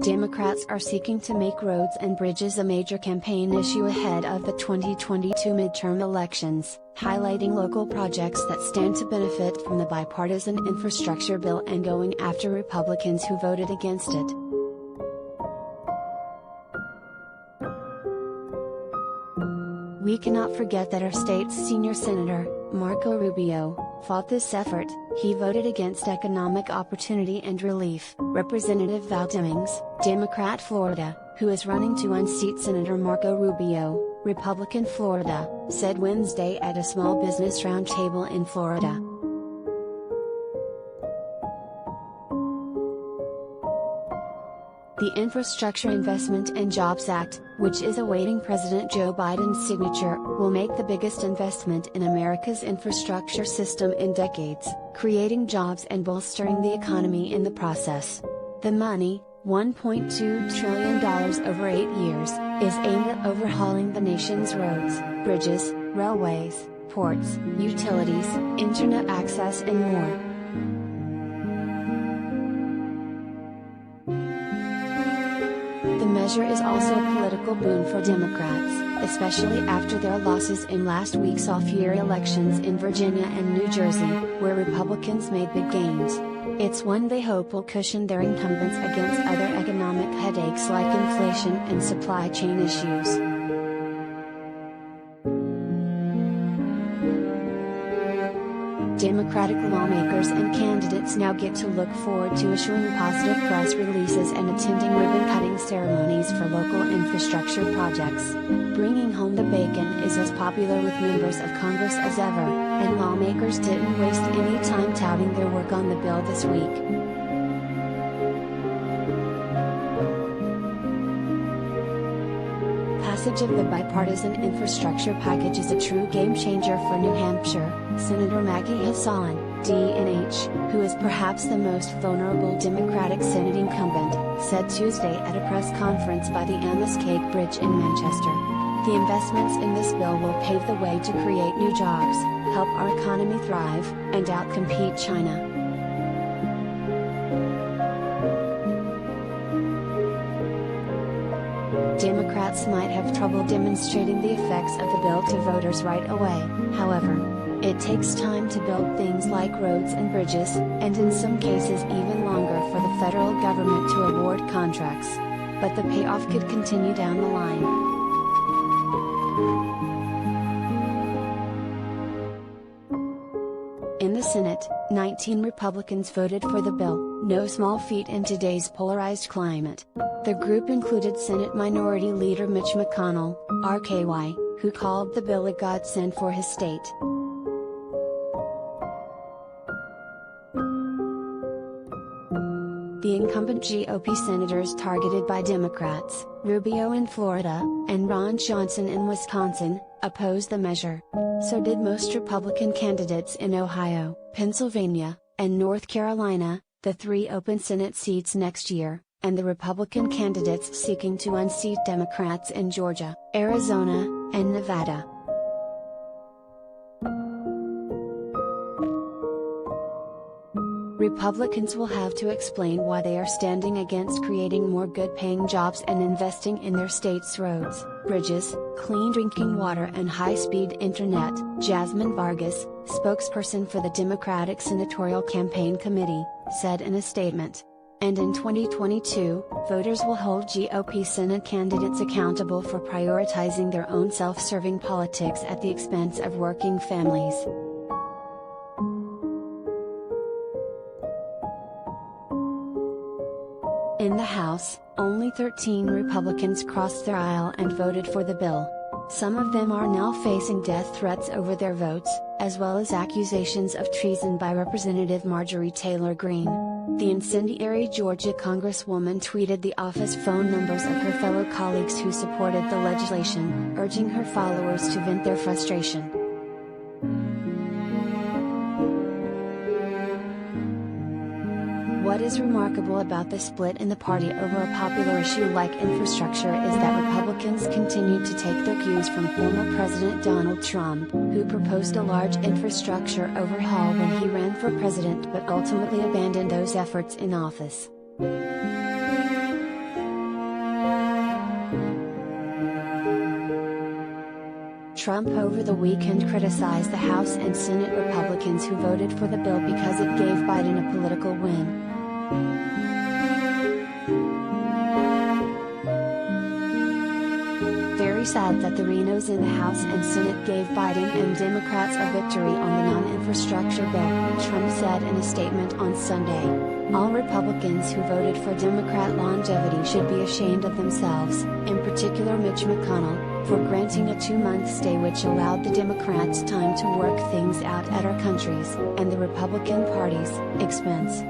Democrats are seeking to make roads and bridges a major campaign issue ahead of the 2022 midterm elections, highlighting local projects that stand to benefit from the bipartisan infrastructure bill and going after Republicans who voted against it. We cannot forget that our state's senior senator, Marco Rubio, fought this effort. He voted against economic opportunity and relief. Representative Val Demings, Democrat Florida, who is running to unseat Senator Marco Rubio, Republican Florida, said Wednesday at a small business roundtable in Florida. The Infrastructure Investment and Jobs Act, which is awaiting President Joe Biden's signature, will make the biggest investment in America's infrastructure system in decades, creating jobs and bolstering the economy in the process. The money, $1.2 trillion over 8 years, is aimed at overhauling the nation's roads, bridges, railways, ports, utilities, internet access and more. The measure is also a political boon for Democrats, especially after their losses in last week's off-year elections in Virginia and New Jersey, where Republicans made big gains. It's one they hope will cushion their incumbents against other economic headaches like inflation and supply chain issues. Democratic lawmakers and candidates now get to look forward to issuing positive press releases and attending ribbon-cutting ceremonies for local infrastructure projects. Bringing home the bacon is as popular with members of Congress as ever, and lawmakers didn't waste any time touting their work on the bill this week. Passage of the bipartisan infrastructure package is a true game-changer for New Hampshire, Senator Maggie Hassan, DNH, who is perhaps the most vulnerable Democratic Senate incumbent, said Tuesday at a press conference by the Amoskeag Bridge in Manchester. The investments in this bill will pave the way to create new jobs, help our economy thrive, and outcompete China. Democrats might have trouble demonstrating the effects of the bill to voters right away, however. It takes time to build things like roads and bridges, and in some cases even longer for the federal government to award contracts. But the payoff could continue down the line. In the Senate, 19 Republicans voted for the bill, no small feat in today's polarized climate. The group included Senate Minority Leader Mitch McConnell, RKY, who called the bill a godsend for his state. The incumbent GOP senators targeted by Democrats, Rubio in Florida, and Ron Johnson in Wisconsin, opposed the measure. So did most Republican candidates in Ohio, Pennsylvania, and North Carolina, the 3 open Senate seats next year, and the Republican candidates seeking to unseat Democrats in Georgia, Arizona, and Nevada. Republicans will have to explain why they are standing against creating more good-paying jobs and investing in their state's roads, bridges, clean drinking water and high-speed internet, Jasmine Vargas, spokesperson for the Democratic Senatorial Campaign Committee, said in a statement. And in 2022, voters will hold GOP Senate candidates accountable for prioritizing their own self-serving politics at the expense of working families. In the House, only 13 Republicans crossed their aisle and voted for the bill. Some of them are now facing death threats over their votes, as well as accusations of treason by Representative Marjorie Taylor Greene. The incendiary Georgia Congresswoman tweeted the office phone numbers of her fellow colleagues who supported the legislation, urging her followers to vent their frustration. What is remarkable about the split in the party over a popular issue like infrastructure is that Republicans continue to take their cues from former President Donald Trump, who proposed a large infrastructure overhaul when he ran for president but ultimately abandoned those efforts in office. Trump over the weekend criticized the House and Senate Republicans who voted for the bill because it gave Biden a political win. Very sad that the Renos in the House and Senate gave Biden and Democrats a victory on the non-infrastructure bill, Trump said in a statement on Sunday. All Republicans who voted for Democrat longevity should be ashamed of themselves, in particular Mitch McConnell, for granting a 2-month stay which allowed the Democrats time to work things out at our country's, and the Republican Party's, expense.